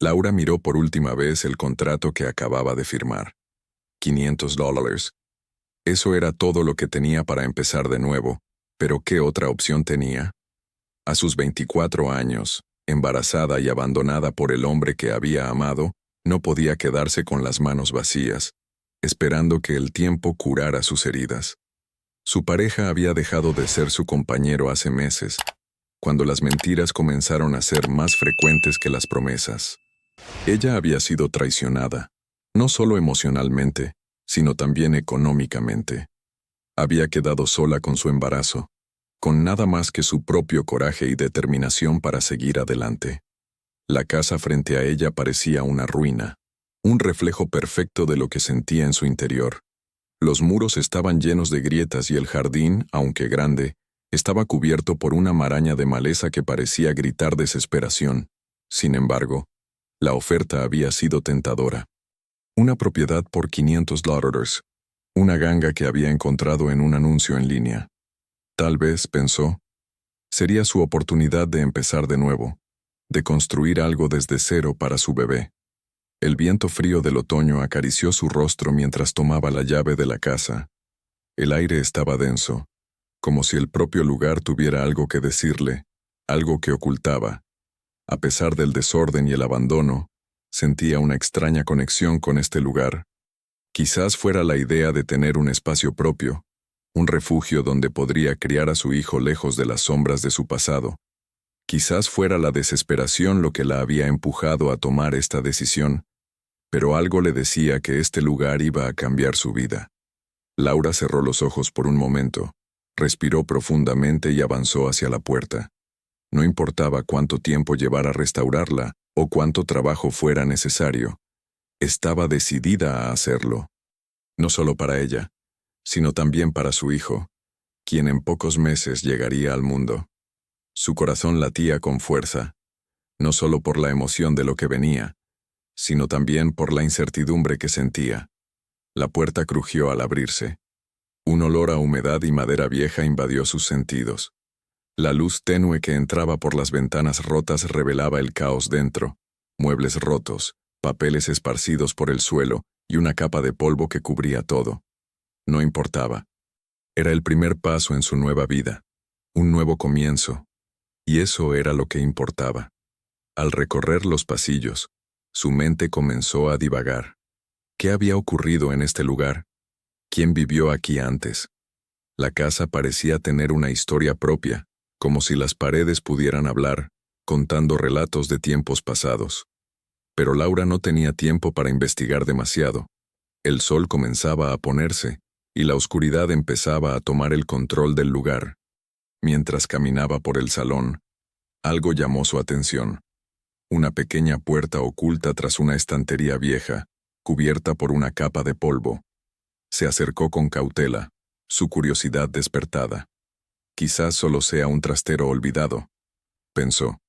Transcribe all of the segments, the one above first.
Laura miró por última vez el contrato que acababa de firmar. $500. Eso era todo lo que tenía para empezar de nuevo, pero ¿qué otra opción tenía? A sus 24 años, embarazada y abandonada por el hombre que había amado, no podía quedarse con las manos vacías, esperando que el tiempo curara sus heridas. Su pareja había dejado de ser su compañero hace meses, cuando las mentiras comenzaron a ser más frecuentes que las promesas. Ella había sido traicionada, no solo emocionalmente, sino también económicamente. Había quedado sola con su embarazo, con nada más que su propio coraje y determinación para seguir adelante. La casa frente a ella parecía una ruina, un reflejo perfecto de lo que sentía en su interior. Los muros estaban llenos de grietas y el jardín, aunque grande, estaba cubierto por una maraña de maleza que parecía gritar desesperación. Sin embargo, la oferta había sido tentadora. Una propiedad por $500, una ganga que había encontrado en un anuncio en línea. Tal vez, pensó, sería su oportunidad de empezar de nuevo, de construir algo desde cero para su bebé. El viento frío del otoño acarició su rostro mientras tomaba la llave de la casa. El aire estaba denso, como si el propio lugar tuviera algo que decirle, algo que ocultaba. A pesar del desorden y el abandono, sentía una extraña conexión con este lugar. Quizás fuera la idea de tener un espacio propio, un refugio donde podría criar a su hijo lejos de las sombras de su pasado. Quizás fuera la desesperación lo que la había empujado a tomar esta decisión, pero algo le decía que este lugar iba a cambiar su vida. Laura cerró los ojos por un momento, respiró profundamente y avanzó hacia la puerta. No importaba cuánto tiempo llevara a restaurarla o cuánto trabajo fuera necesario, estaba decidida a hacerlo. No solo para ella, sino también para su hijo, quien en pocos meses llegaría al mundo. Su corazón latía con fuerza, no solo por la emoción de lo que venía, sino también por la incertidumbre que sentía. La puerta crujió al abrirse. Un olor a humedad y madera vieja invadió sus sentidos. La luz tenue que entraba por las ventanas rotas revelaba el caos dentro, muebles rotos, papeles esparcidos por el suelo y una capa de polvo que cubría todo. No importaba. Era el primer paso en su nueva vida, un nuevo comienzo, y eso era lo que importaba. Al recorrer los pasillos, su mente comenzó a divagar. ¿Qué había ocurrido en este lugar? ¿Quién vivió aquí antes? La casa parecía tener una historia propia, como si las paredes pudieran hablar, contando relatos de tiempos pasados. Pero Laura no tenía tiempo para investigar demasiado. El sol comenzaba a ponerse, y la oscuridad empezaba a tomar el control del lugar. Mientras caminaba por el salón, algo llamó su atención. Una pequeña puerta oculta tras una estantería vieja, cubierta por una capa de polvo. Se acercó con cautela, su curiosidad despertada. Quizás solo sea un trastero olvidado, pensó,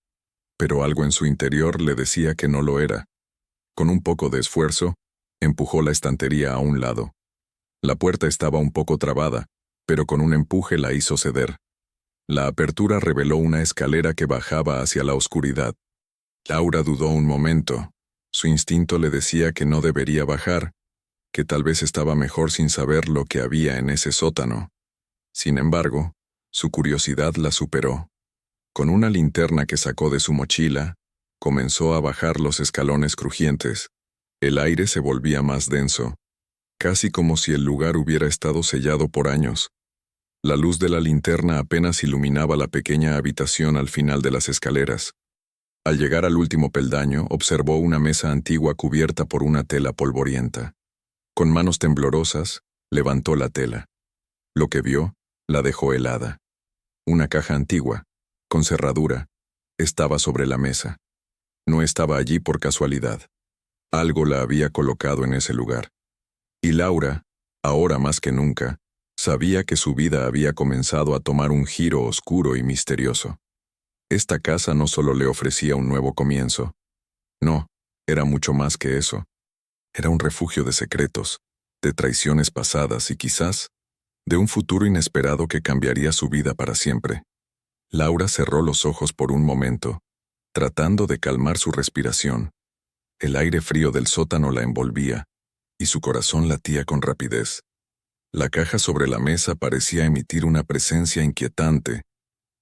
pero algo en su interior le decía que no lo era. Con un poco de esfuerzo, empujó la estantería a un lado. La puerta estaba un poco trabada, pero con un empuje la hizo ceder. La apertura reveló una escalera que bajaba hacia la oscuridad. Laura dudó un momento. Su instinto le decía que no debería bajar, que tal vez estaba mejor sin saber lo que había en ese sótano. Sin embargo, su curiosidad la superó. Con una linterna que sacó de su mochila, comenzó a bajar los escalones crujientes. El aire se volvía más denso, casi como si el lugar hubiera estado sellado por años. La luz de la linterna apenas iluminaba la pequeña habitación al final de las escaleras. Al llegar al último peldaño, observó una mesa antigua cubierta por una tela polvorienta. Con manos temblorosas, levantó la tela. Lo que vio, la dejó helada. Una caja antigua, con cerradura, estaba sobre la mesa. No estaba allí por casualidad. Algo la había colocado en ese lugar. Y Laura, ahora más que nunca, sabía que su vida había comenzado a tomar un giro oscuro y misterioso. Esta casa no solo le ofrecía un nuevo comienzo. No, era mucho más que eso. Era un refugio de secretos, de traiciones pasadas y quizás, de un futuro inesperado que cambiaría su vida para siempre. Laura cerró los ojos por un momento, tratando de calmar su respiración, El aire frío del sótano la envolvía, y su corazón latía con rapidez. La caja sobre la mesa parecía emitir una presencia inquietante,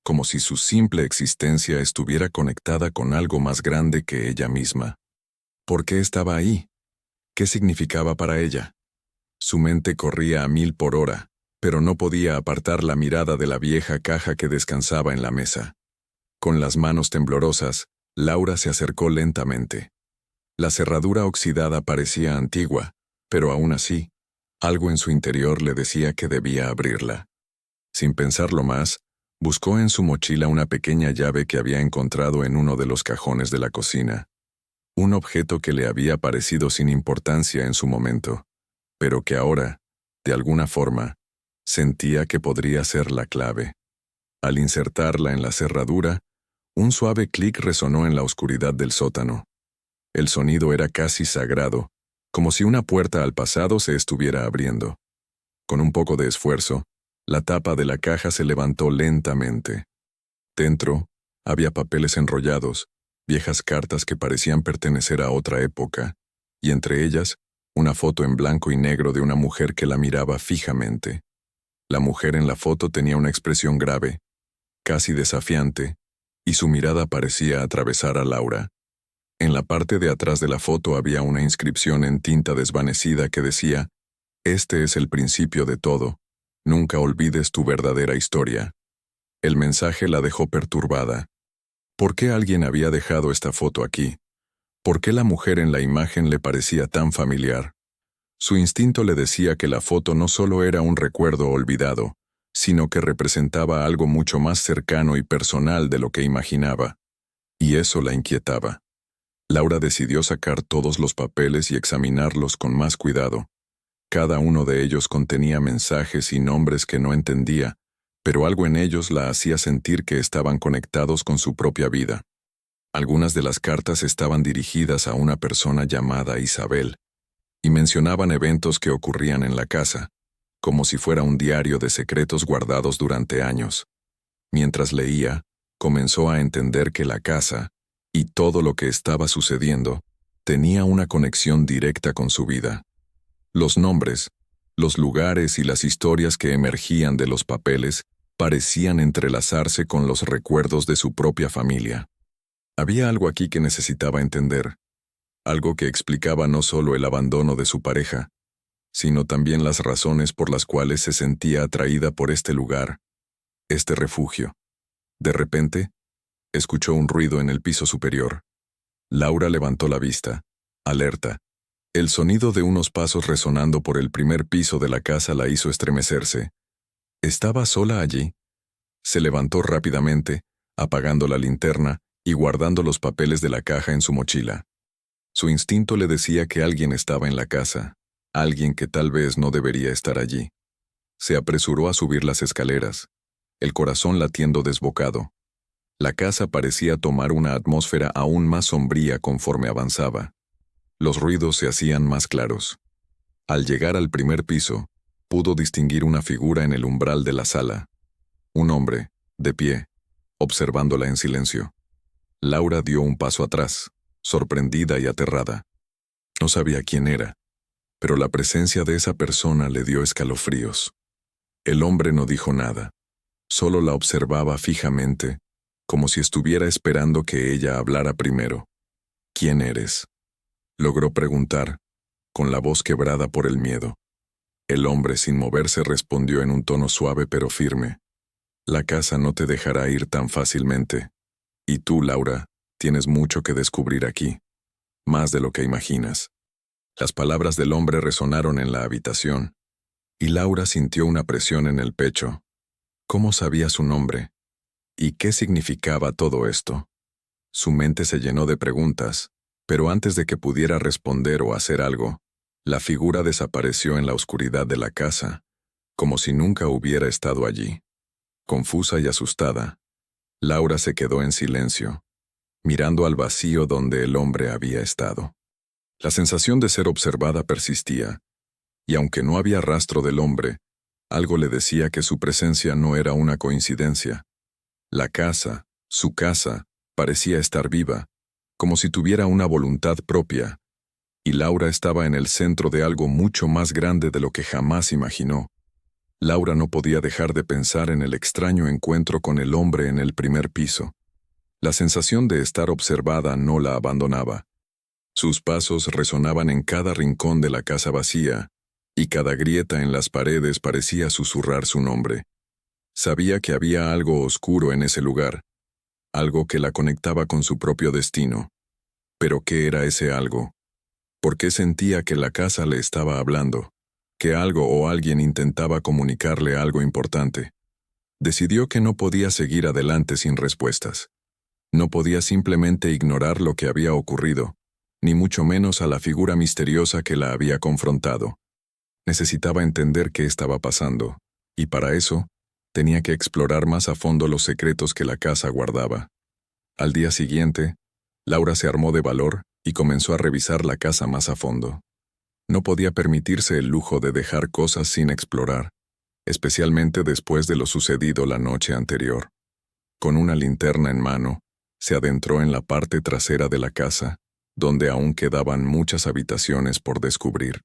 como si su simple existencia estuviera conectada con algo más grande que ella misma. ¿Por qué estaba ahí? ¿Qué significaba para ella? Su mente corría a 1000 por hora, pero no podía apartar la mirada de la vieja caja que descansaba en la mesa. Con las manos temblorosas, Laura se acercó lentamente. La cerradura oxidada parecía antigua, pero aún así, algo en su interior le decía que debía abrirla. Sin pensarlo más, buscó en su mochila una pequeña llave que había encontrado en uno de los cajones de la cocina. Un objeto que le había parecido sin importancia en su momento, pero que ahora, de alguna forma, sentía que podría ser la clave. Al insertarla en la cerradura, un suave clic resonó en la oscuridad del sótano. El sonido era casi sagrado, como si una puerta al pasado se estuviera abriendo. Con un poco de esfuerzo, la tapa de la caja se levantó lentamente. Dentro, había papeles enrollados, viejas cartas que parecían pertenecer a otra época, y entre ellas, una foto en blanco y negro de una mujer que la miraba fijamente. La mujer en la foto tenía una expresión grave, casi desafiante, y su mirada parecía atravesar a Laura. En la parte de atrás de la foto había una inscripción en tinta desvanecida que decía: «Este es el principio de todo. Nunca olvides tu verdadera historia». El mensaje la dejó perturbada. ¿Por qué alguien había dejado esta foto aquí? ¿Por qué la mujer en la imagen le parecía tan familiar? Su instinto le decía que la foto no solo era un recuerdo olvidado, sino que representaba algo mucho más cercano y personal de lo que imaginaba. Y eso la inquietaba. Laura decidió sacar todos los papeles y examinarlos con más cuidado. Cada uno de ellos contenía mensajes y nombres que no entendía, pero algo en ellos la hacía sentir que estaban conectados con su propia vida. Algunas de las cartas estaban dirigidas a una persona llamada Isabel, y mencionaban eventos que ocurrían en la casa, como si fuera un diario de secretos guardados durante años. Mientras leía, comenzó a entender que la casa, y todo lo que estaba sucediendo, tenía una conexión directa con su vida. Los nombres, los lugares y las historias que emergían de los papeles parecían entrelazarse con los recuerdos de su propia familia. Había algo aquí que necesitaba entender, algo que explicaba no solo el abandono de su pareja, sino también las razones por las cuales se sentía atraída por este lugar, este refugio. De repente, escuchó un ruido en el piso superior. Laura levantó la vista, alerta. El sonido de unos pasos resonando por el primer piso de la casa la hizo estremecerse. ¿Estaba sola allí? Se levantó rápidamente, apagando la linterna y guardando los papeles de la caja en su mochila. Su instinto le decía que alguien estaba en la casa, alguien que tal vez no debería estar allí. Se apresuró a subir las escaleras, el corazón latiendo desbocado. La casa parecía tomar una atmósfera aún más sombría conforme avanzaba. Los ruidos se hacían más claros. Al llegar al primer piso, pudo distinguir una figura en el umbral de la sala. Un hombre, de pie, observándola en silencio. Laura dio un paso atrás, sorprendida y aterrada. No sabía quién era, pero la presencia de esa persona le dio escalofríos. El hombre no dijo nada, solo la observaba fijamente, como si estuviera esperando que ella hablara primero. «¿Quién eres?», logró preguntar, con la voz quebrada por el miedo. El hombre, sin moverse, respondió en un tono suave pero firme: «La casa no te dejará ir tan fácilmente. Y tú, Laura, tienes mucho que descubrir aquí, más de lo que imaginas». Las palabras del hombre resonaron en la habitación, y Laura sintió una presión en el pecho. ¿Cómo sabía su nombre? ¿Y qué significaba todo esto? Su mente se llenó de preguntas, pero antes de que pudiera responder o hacer algo, la figura desapareció en la oscuridad de la casa, como si nunca hubiera estado allí. Confusa y asustada, Laura se quedó en silencio, mirando al vacío donde el hombre había estado. La sensación de ser observada persistía, y aunque no había rastro del hombre, algo le decía que su presencia no era una coincidencia. La casa, su casa, parecía estar viva, como si tuviera una voluntad propia, y Laura estaba en el centro de algo mucho más grande de lo que jamás imaginó. Laura no podía dejar de pensar en el extraño encuentro con el hombre en el primer piso. La sensación de estar observada no la abandonaba. Sus pasos resonaban en cada rincón de la casa vacía, y cada grieta en las paredes parecía susurrar su nombre. Sabía que había algo oscuro en ese lugar, algo que la conectaba con su propio destino. ¿Pero qué era ese algo? ¿Por qué sentía que la casa le estaba hablando? Que algo o alguien intentaba comunicarle algo importante. Decidió que no podía seguir adelante sin respuestas. No podía simplemente ignorar lo que había ocurrido, ni mucho menos a la figura misteriosa que la había confrontado. Necesitaba entender qué estaba pasando, y para eso, tenía que explorar más a fondo los secretos que la casa guardaba. Al día siguiente, Laura se armó de valor y comenzó a revisar la casa más a fondo. No podía permitirse el lujo de dejar cosas sin explorar, especialmente después de lo sucedido la noche anterior. Con una linterna en mano, se adentró en la parte trasera de la casa, donde aún quedaban muchas habitaciones por descubrir.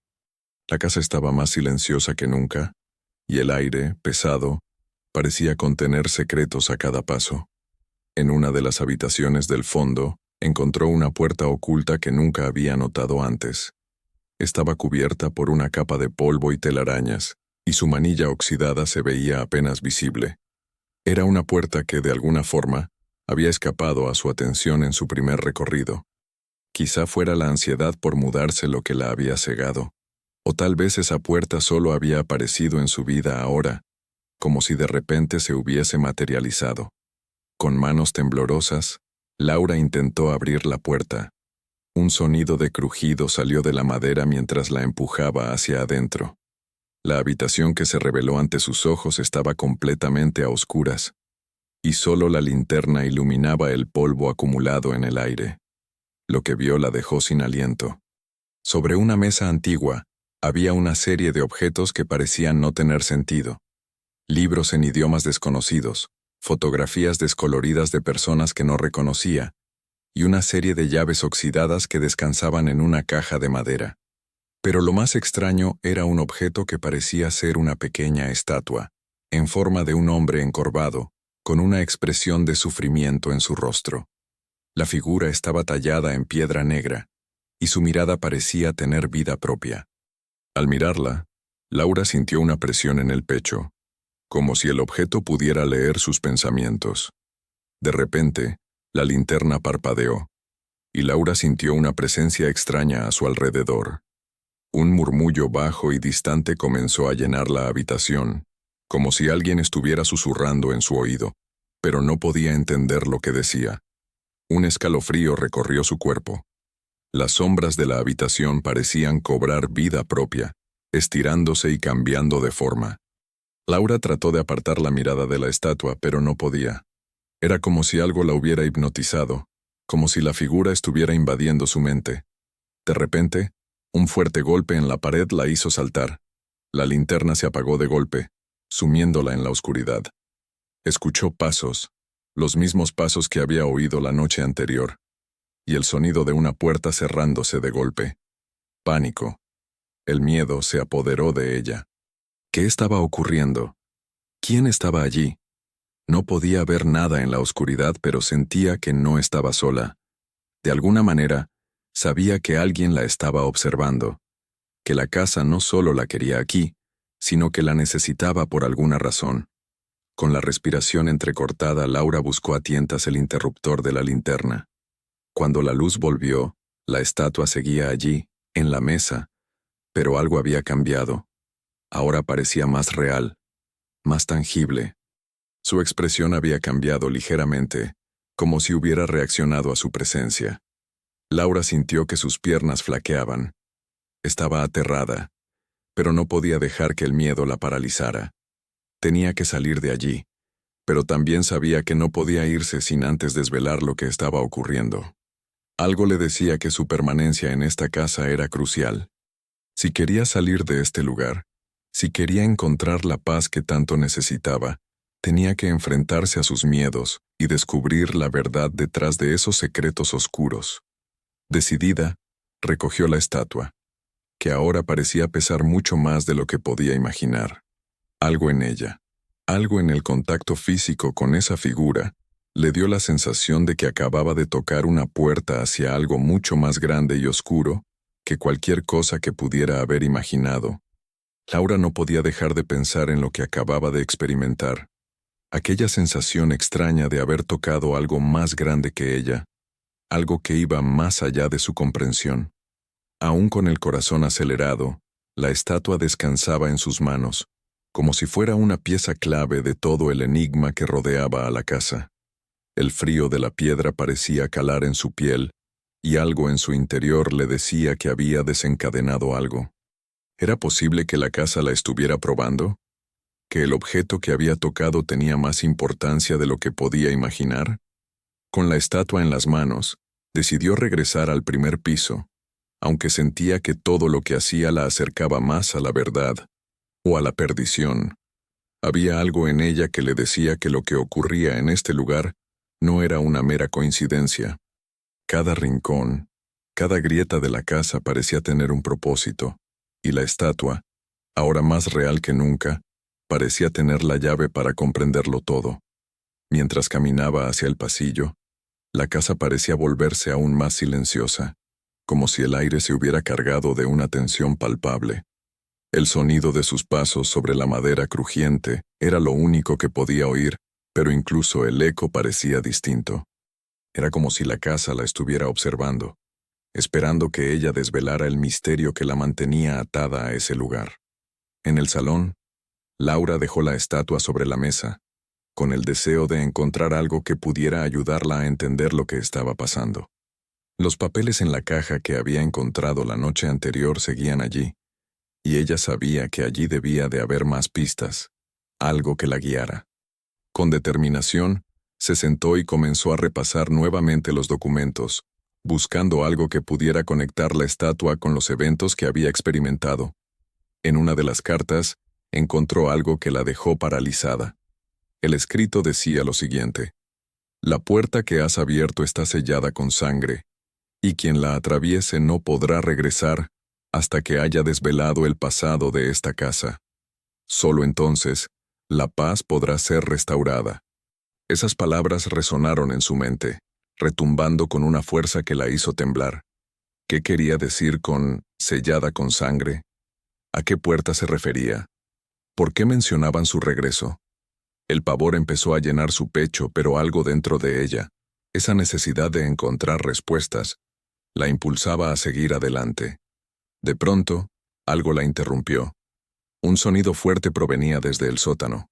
La casa estaba más silenciosa que nunca, y el aire, pesado, parecía contener secretos a cada paso. En una de las habitaciones del fondo, encontró una puerta oculta que nunca había notado antes. Estaba cubierta por una capa de polvo y telarañas, y su manilla oxidada se veía apenas visible. Era una puerta que, de alguna forma, había escapado a su atención en su primer recorrido. Quizá fuera la ansiedad por mudarse lo que la había cegado, o tal vez esa puerta solo había aparecido en su vida ahora, como si de repente se hubiese materializado. Con manos temblorosas, Laura intentó abrir la puerta. Un sonido de crujido salió de la madera mientras la empujaba hacia adentro. La habitación que se reveló ante sus ojos estaba completamente a oscuras, y solo la linterna iluminaba el polvo acumulado en el aire. Lo que vio la dejó sin aliento. Sobre una mesa antigua, había una serie de objetos que parecían no tener sentido. Libros en idiomas desconocidos, fotografías descoloridas de personas que no reconocía, y una serie de llaves oxidadas que descansaban en una caja de madera. Pero lo más extraño era un objeto que parecía ser una pequeña estatua, en forma de un hombre encorvado, con una expresión de sufrimiento en su rostro. La figura estaba tallada en piedra negra, y su mirada parecía tener vida propia. Al mirarla, Laura sintió una presión en el pecho, como si el objeto pudiera leer sus pensamientos. De repente, la linterna parpadeó, y Laura sintió una presencia extraña a su alrededor. Un murmullo bajo y distante comenzó a llenar la habitación, como si alguien estuviera susurrando en su oído, pero no podía entender lo que decía. Un escalofrío recorrió su cuerpo. Las sombras de la habitación parecían cobrar vida propia, estirándose y cambiando de forma. Laura trató de apartar la mirada de la estatua, pero no podía. Era como si algo la hubiera hipnotizado, como si la figura estuviera invadiendo su mente. De repente, un fuerte golpe en la pared la hizo saltar. La linterna se apagó de golpe, sumiéndola en la oscuridad. Escuchó pasos, los mismos pasos que había oído la noche anterior, y el sonido de una puerta cerrándose de golpe. Pánico. El miedo se apoderó de ella. ¿Qué estaba ocurriendo? ¿Quién estaba allí? No podía ver nada en la oscuridad, pero sentía que no estaba sola. De alguna manera, sabía que alguien la estaba observando, que la casa no solo la quería aquí, sino que la necesitaba por alguna razón. Con la respiración entrecortada, Laura buscó a tientas el interruptor de la linterna. Cuando la luz volvió, la estatua seguía allí, en la mesa, pero algo había cambiado. Ahora parecía más real, más tangible. Su expresión había cambiado ligeramente, como si hubiera reaccionado a su presencia. Laura sintió que sus piernas flaqueaban. Estaba aterrada, pero no podía dejar que el miedo la paralizara. Tenía que salir de allí, pero también sabía que no podía irse sin antes desvelar lo que estaba ocurriendo. Algo le decía que su permanencia en esta casa era crucial. Si quería salir de este lugar, si quería encontrar la paz que tanto necesitaba, Tenía que enfrentarse a sus miedos y descubrir la verdad detrás de esos secretos oscuros. Decidida, recogió la estatua, que ahora parecía pesar mucho más de lo que podía imaginar. Algo en ella, algo en el contacto físico con esa figura, le dio la sensación de que acababa de tocar una puerta hacia algo mucho más grande y oscuro que cualquier cosa que pudiera haber imaginado. Laura no podía dejar de pensar en lo que acababa de experimentar. Aquella sensación extraña de haber tocado algo más grande que ella, algo que iba más allá de su comprensión. Aún con el corazón acelerado, la estatua descansaba en sus manos, como si fuera una pieza clave de todo el enigma que rodeaba a la casa. El frío de la piedra parecía calar en su piel, y algo en su interior le decía que había desencadenado algo. ¿Era posible que la casa la estuviera probando? ¿Que el objeto que había tocado tenía más importancia de lo que podía imaginar? Con la estatua en las manos, decidió regresar al primer piso, aunque sentía que todo lo que hacía la acercaba más a la verdad, o a la perdición. Había algo en ella que le decía que lo que ocurría en este lugar no era una mera coincidencia. Cada rincón, cada grieta de la casa parecía tener un propósito, y la estatua, ahora más real que nunca, parecía tener la llave para comprenderlo todo. Mientras caminaba hacia el pasillo, la casa parecía volverse aún más silenciosa, como si el aire se hubiera cargado de una tensión palpable. El sonido de sus pasos sobre la madera crujiente era lo único que podía oír, pero incluso el eco parecía distinto. Era como si la casa la estuviera observando, esperando que ella desvelara el misterio que la mantenía atada a ese lugar. En el salón, Laura dejó la estatua sobre la mesa, con el deseo de encontrar algo que pudiera ayudarla a entender lo que estaba pasando. Los papeles en la caja que había encontrado la noche anterior seguían allí, y ella sabía que allí debía de haber más pistas, algo que la guiara. Con determinación, se sentó y comenzó a repasar nuevamente los documentos, buscando algo que pudiera conectar la estatua con los eventos que había experimentado. En una de las cartas, encontró algo que la dejó paralizada. El escrito decía lo siguiente: «La puerta que has abierto está sellada con sangre, y quien la atraviese no podrá regresar hasta que haya desvelado el pasado de esta casa. Solo entonces, la paz podrá ser restaurada». Esas palabras resonaron en su mente, retumbando con una fuerza que la hizo temblar. ¿Qué quería decir con «sellada con sangre»? ¿A qué puerta se refería? ¿Por qué mencionaban su regreso? El pavor empezó a llenar su pecho, pero algo dentro de ella, esa necesidad de encontrar respuestas, la impulsaba a seguir adelante. De pronto, algo la interrumpió. Un sonido fuerte provenía desde el sótano.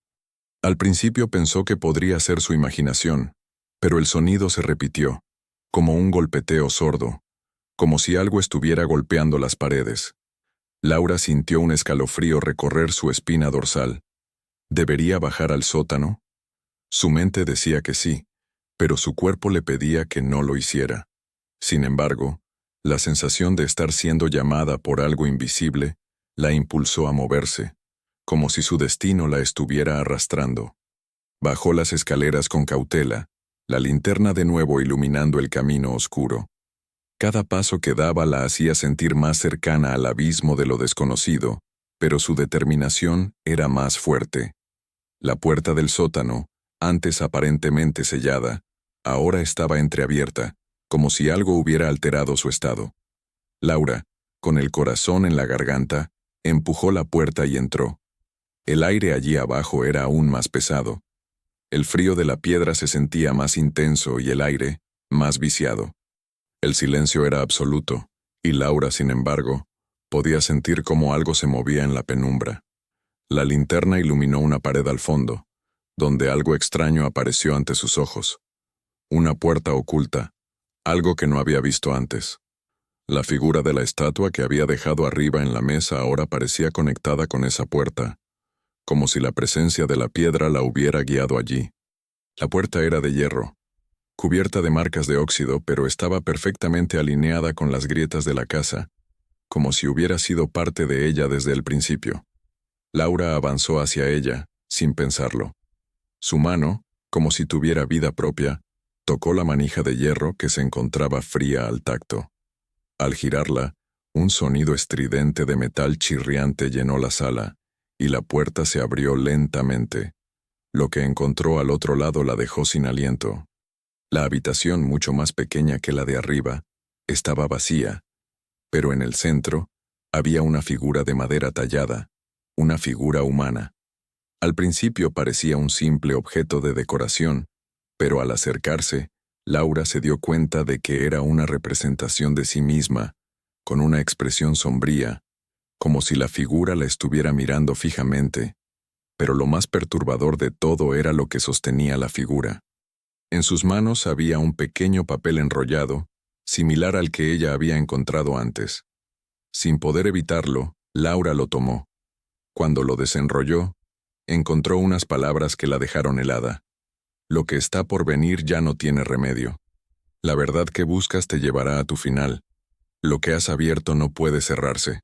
Al principio pensó que podría ser su imaginación, pero el sonido se repitió, como un golpeteo sordo, como si algo estuviera golpeando las paredes. Laura sintió un escalofrío recorrer su espina dorsal. ¿Debería bajar al sótano? Su mente decía que sí, pero su cuerpo le pedía que no lo hiciera. Sin embargo, la sensación de estar siendo llamada por algo invisible la impulsó a moverse, como si su destino la estuviera arrastrando. Bajó las escaleras con cautela, la linterna de nuevo iluminando el camino oscuro. Cada paso que daba la hacía sentir más cercana al abismo de lo desconocido, pero su determinación era más fuerte. La puerta del sótano, antes aparentemente sellada, ahora estaba entreabierta, como si algo hubiera alterado su estado. Laura, con el corazón en la garganta, empujó la puerta y entró. El aire allí abajo era aún más pesado. El frío de la piedra se sentía más intenso y el aire, más viciado. El silencio era absoluto, y Laura, sin embargo, podía sentir cómo algo se movía en la penumbra. La linterna iluminó una pared al fondo, donde algo extraño apareció ante sus ojos. Una puerta oculta, algo que no había visto antes. La figura de la estatua que había dejado arriba en la mesa ahora parecía conectada con esa puerta, como si la presencia de la piedra la hubiera guiado allí. La puerta era de hierro, cubierta de marcas de óxido, pero estaba perfectamente alineada con las grietas de la casa, como si hubiera sido parte de ella desde el principio. Laura avanzó hacia ella, sin pensarlo. Su mano, como si tuviera vida propia, tocó la manija de hierro que se encontraba fría al tacto. Al girarla, un sonido estridente de metal chirriante llenó la sala, y la puerta se abrió lentamente. Lo que encontró al otro lado la dejó sin aliento. La habitación, mucho más pequeña que la de arriba, estaba vacía, pero en el centro había una figura de madera tallada, una figura humana. Al principio parecía un simple objeto de decoración, pero al acercarse, Laura se dio cuenta de que era una representación de sí misma, con una expresión sombría, como si la figura la estuviera mirando fijamente. Pero lo más perturbador de todo era lo que sostenía la figura. En sus manos había un pequeño papel enrollado, similar al que ella había encontrado antes. Sin poder evitarlo, Laura lo tomó. Cuando lo desenrolló, encontró unas palabras que la dejaron helada. Lo que está por venir ya no tiene remedio. La verdad que buscas te llevará a tu final. Lo que has abierto no puede cerrarse.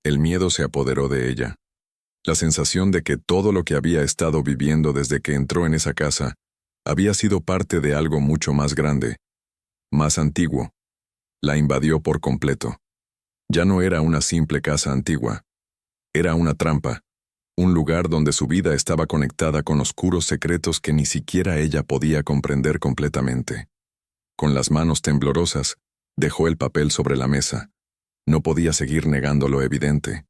El miedo se apoderó de ella. La sensación de que todo lo que había estado viviendo desde que entró en esa casa había sido parte de algo mucho más grande, más antiguo. La invadió por completo. Ya no era una simple casa antigua. Era una trampa, un lugar donde su vida estaba conectada con oscuros secretos que ni siquiera ella podía comprender completamente. Con las manos temblorosas, dejó el papel sobre la mesa. No podía seguir negando lo evidente.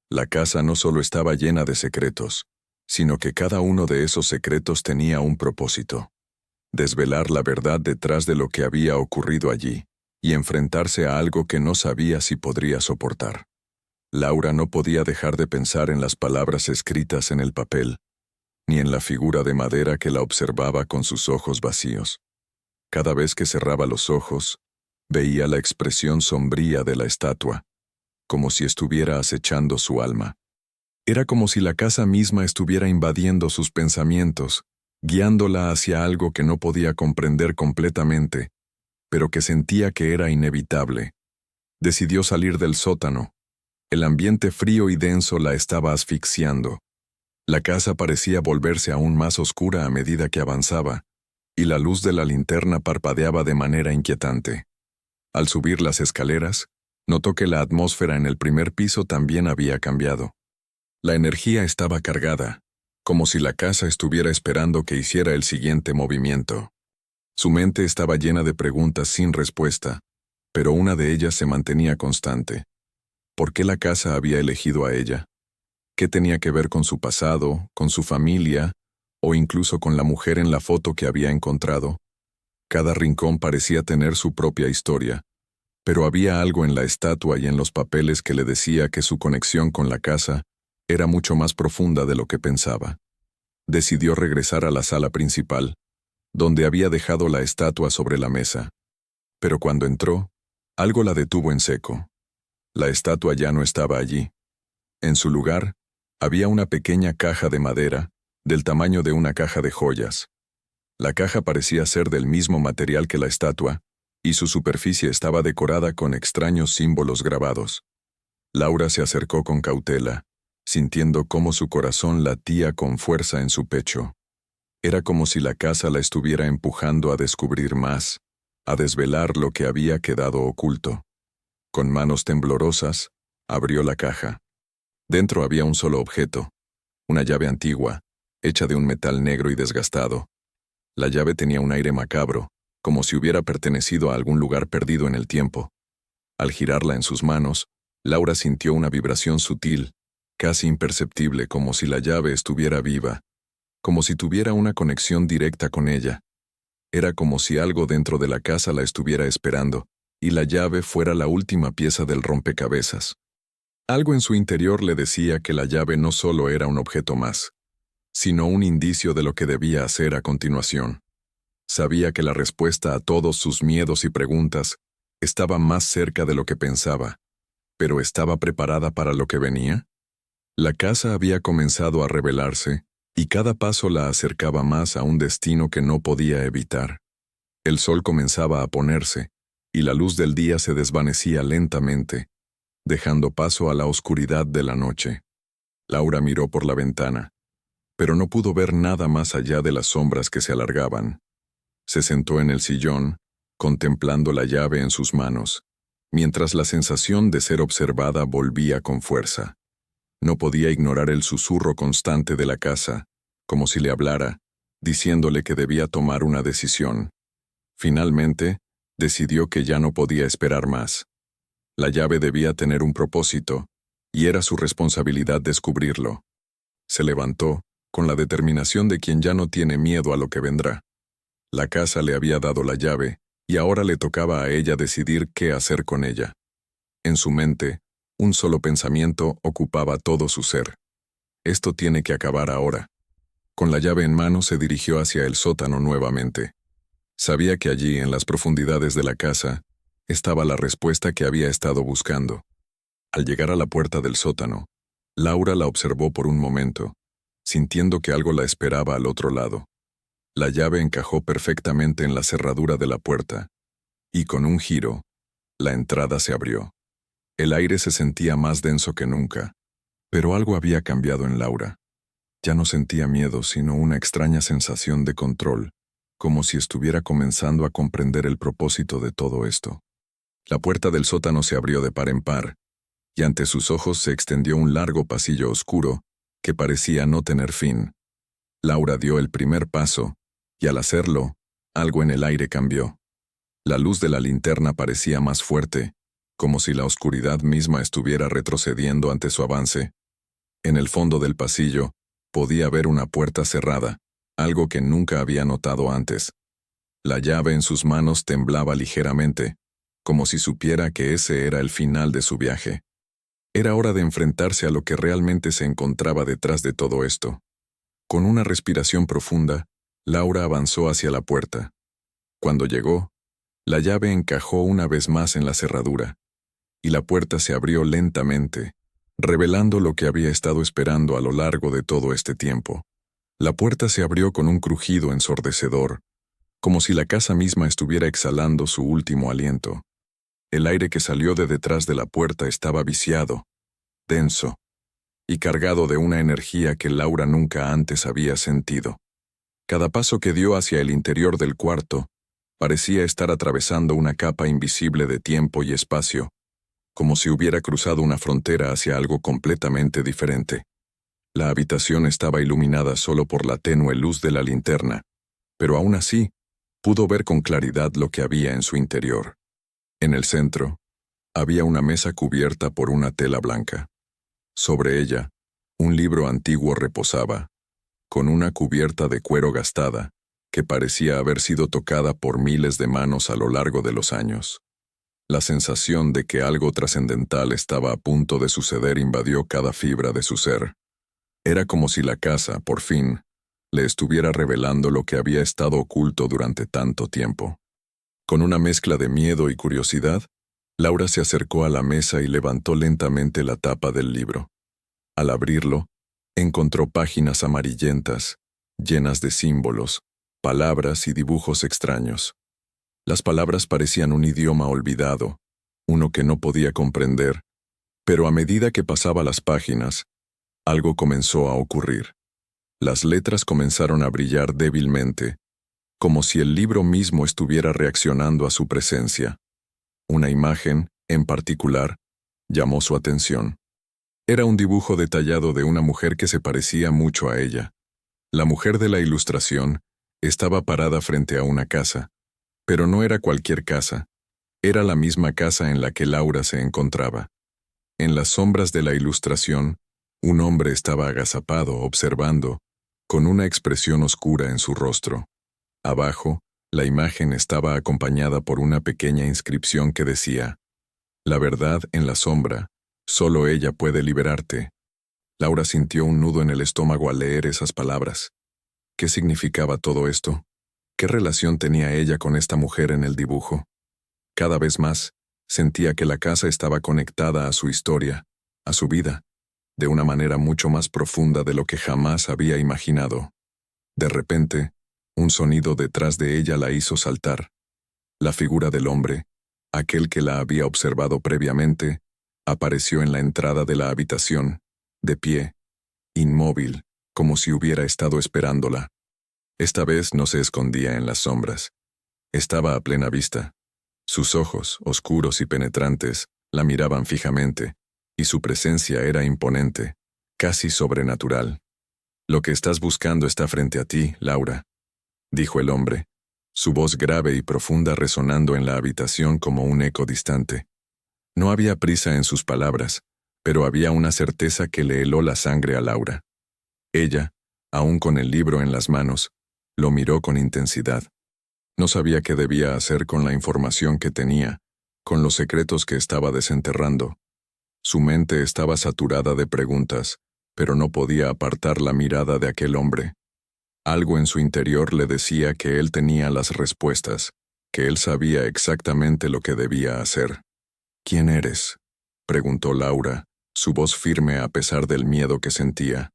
La casa no solo estaba llena de secretos, sino que cada uno de esos secretos tenía un propósito: desvelar la verdad detrás de lo que había ocurrido allí, y enfrentarse a algo que no sabía si podría soportar. Laura no podía dejar de pensar en las palabras escritas en el papel, ni en la figura de madera que la observaba con sus ojos vacíos. Cada vez que cerraba los ojos, veía la expresión sombría de la estatua, como si estuviera acechando su alma. Era como si la casa misma estuviera invadiendo sus pensamientos, guiándola hacia algo que no podía comprender completamente, pero que sentía que era inevitable. Decidió salir del sótano. El ambiente frío y denso la estaba asfixiando. La casa parecía volverse aún más oscura a medida que avanzaba, y la luz de la linterna parpadeaba de manera inquietante. Al subir las escaleras, notó que la atmósfera en el primer piso también había cambiado. La energía estaba cargada, como si la casa estuviera esperando que hiciera el siguiente movimiento. Su mente estaba llena de preguntas sin respuesta, pero una de ellas se mantenía constante. ¿Por qué la casa había elegido a ella? ¿Qué tenía que ver con su pasado, con su familia, o incluso con la mujer en la foto que había encontrado? Cada rincón parecía tener su propia historia, pero había algo en la estatua y en los papeles que le decía que su conexión con la casa era mucho más profunda de lo que pensaba. Decidió regresar a la sala principal, donde había dejado la estatua sobre la mesa. Pero cuando entró, algo la detuvo en seco. La estatua ya no estaba allí. En su lugar, había una pequeña caja de madera, del tamaño de una caja de joyas. La caja parecía ser del mismo material que la estatua, y su superficie estaba decorada con extraños símbolos grabados. Laura se acercó con cautela, sintiendo cómo su corazón latía con fuerza en su pecho. Era como si la casa la estuviera empujando a descubrir más, a desvelar lo que había quedado oculto. Con manos temblorosas, abrió la caja. Dentro había un solo objeto, una llave antigua, hecha de un metal negro y desgastado. La llave tenía un aire macabro, como si hubiera pertenecido a algún lugar perdido en el tiempo. Al girarla en sus manos, Laura sintió una vibración sutil, casi imperceptible, como si la llave estuviera viva, como si tuviera una conexión directa con ella. Era como si algo dentro de la casa la estuviera esperando, y la llave fuera la última pieza del rompecabezas. Algo en su interior le decía que la llave no solo era un objeto más, sino un indicio de lo que debía hacer a continuación. Sabía que la respuesta a todos sus miedos y preguntas estaba más cerca de lo que pensaba, pero ¿estaba preparada para lo que venía? La casa había comenzado a revelarse, y cada paso la acercaba más a un destino que no podía evitar. El sol comenzaba a ponerse, y la luz del día se desvanecía lentamente, dejando paso a la oscuridad de la noche. Laura miró por la ventana. pero no pudo ver nada más allá de las sombras que se alargaban. Se sentó en el sillón, contemplando la llave en sus manos, mientras la sensación de ser observada volvía con fuerza. No podía ignorar el susurro constante de la casa, como si le hablara, diciéndole que debía tomar una decisión. Finalmente, decidió que ya no podía esperar más. La llave debía tener un propósito, y era su responsabilidad descubrirlo. Se levantó, con la determinación de quien ya no tiene miedo a lo que vendrá. La casa le había dado la llave, y ahora le tocaba a ella decidir qué hacer con ella. En su mente, un solo pensamiento ocupaba todo su ser. Esto tiene que acabar ahora. Con la llave en mano se dirigió hacia el sótano nuevamente. Sabía que allí, en las profundidades de la casa, estaba la respuesta que había estado buscando. Al llegar a la puerta del sótano, Laura la observó por un momento, sintiendo que algo la esperaba al otro lado. La llave encajó perfectamente en la cerradura de la puerta, y con un giro, la entrada se abrió. El aire se sentía más denso que nunca, pero algo había cambiado en Laura. Ya no sentía miedo, sino una extraña sensación de control, como si estuviera comenzando a comprender el propósito de todo esto. La puerta del sótano se abrió de par en par, y ante sus ojos se extendió un largo pasillo oscuro que parecía no tener fin. Laura dio el primer paso, y al hacerlo, algo en el aire cambió. La luz de la linterna parecía más fuerte, como si la oscuridad misma estuviera retrocediendo ante su avance. En el fondo del pasillo, podía ver una puerta cerrada, algo que nunca había notado antes. La llave en sus manos temblaba ligeramente, como si supiera que ese era el final de su viaje. Era hora de enfrentarse a lo que realmente se encontraba detrás de todo esto. Con una respiración profunda, Laura avanzó hacia la puerta. Cuando llegó, la llave encajó una vez más en la cerradura, y la puerta se abrió lentamente, revelando lo que había estado esperando a lo largo de todo este tiempo. La puerta se abrió con un crujido ensordecedor, como si la casa misma estuviera exhalando su último aliento. El aire que salió de detrás de la puerta estaba viciado, denso, y cargado de una energía que Laura nunca antes había sentido. Cada paso que dio hacia el interior del cuarto parecía estar atravesando una capa invisible de tiempo y espacio, como si hubiera cruzado una frontera hacia algo completamente diferente. La habitación estaba iluminada solo por la tenue luz de la linterna, pero aún así, pudo ver con claridad lo que había en su interior. En el centro, había una mesa cubierta por una tela blanca. Sobre ella, un libro antiguo reposaba, con una cubierta de cuero gastada, que parecía haber sido tocada por miles de manos a lo largo de los años. La sensación de que algo trascendental estaba a punto de suceder invadió cada fibra de su ser. Era como si la casa, por fin, le estuviera revelando lo que había estado oculto durante tanto tiempo. Con una mezcla de miedo y curiosidad, Laura se acercó a la mesa y levantó lentamente la tapa del libro. Al abrirlo, encontró páginas amarillentas, llenas de símbolos, palabras y dibujos extraños. Las palabras parecían un idioma olvidado, uno que no podía comprender, pero a medida que pasaba las páginas, algo comenzó a ocurrir. Las letras comenzaron a brillar débilmente, como si el libro mismo estuviera reaccionando a su presencia. Una imagen, en particular, llamó su atención. Era un dibujo detallado de una mujer que se parecía mucho a ella. La mujer de la ilustración estaba parada frente a una casa, pero no era cualquier casa. Era la misma casa en la que Laura se encontraba. En las sombras de la ilustración, un hombre estaba agazapado observando, con una expresión oscura en su rostro. Abajo, la imagen estaba acompañada por una pequeña inscripción que decía: «La verdad en la sombra, solo ella puede liberarte». Laura sintió un nudo en el estómago al leer esas palabras. ¿Qué significaba todo esto? ¿Qué relación tenía ella con esta mujer en el dibujo? Cada vez más, sentía que la casa estaba conectada a su historia, a su vida, de una manera mucho más profunda de lo que jamás había imaginado. De repente, un sonido detrás de ella la hizo saltar. La figura del hombre, aquel que la había observado previamente, apareció en la entrada de la habitación, de pie, inmóvil, como si hubiera estado esperándola. Esta vez no se escondía en las sombras. Estaba a plena vista. Sus ojos, oscuros y penetrantes, la miraban fijamente, y su presencia era imponente, casi sobrenatural. «Lo que estás buscando está frente a ti, Laura», dijo el hombre, su voz grave y profunda resonando en la habitación como un eco distante. No había prisa en sus palabras, pero había una certeza que le heló la sangre a Laura. Ella, aún con el libro en las manos, lo miró con intensidad. No sabía qué debía hacer con la información que tenía, con los secretos que estaba desenterrando. Su mente estaba saturada de preguntas, pero no podía apartar la mirada de aquel hombre. Algo en su interior le decía que él tenía las respuestas, que él sabía exactamente lo que debía hacer. «¿Quién eres?», preguntó Laura, su voz firme a pesar del miedo que sentía.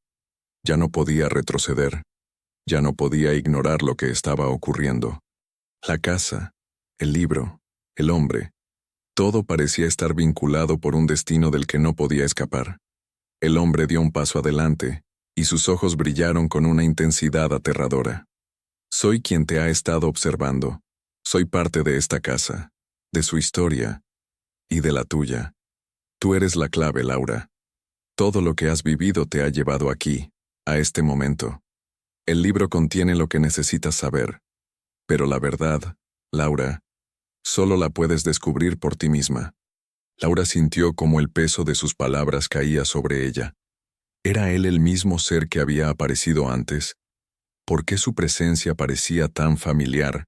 Ya no podía retroceder. Ya no podía ignorar lo que estaba ocurriendo. La casa, el libro, el hombre, todo parecía estar vinculado por un destino del que no podía escapar. El hombre dio un paso adelante, y sus ojos brillaron con una intensidad aterradora. «Soy quien te ha estado observando. Soy parte de esta casa, de su historia y de la tuya. Tú eres la clave, Laura. Todo lo que has vivido te ha llevado aquí, a este momento. El libro contiene lo que necesitas saber. Pero la verdad, Laura, solo la puedes descubrir por ti misma». Laura sintió como el peso de sus palabras caía sobre ella. ¿Era él el mismo ser que había aparecido antes? ¿Por qué su presencia parecía tan familiar,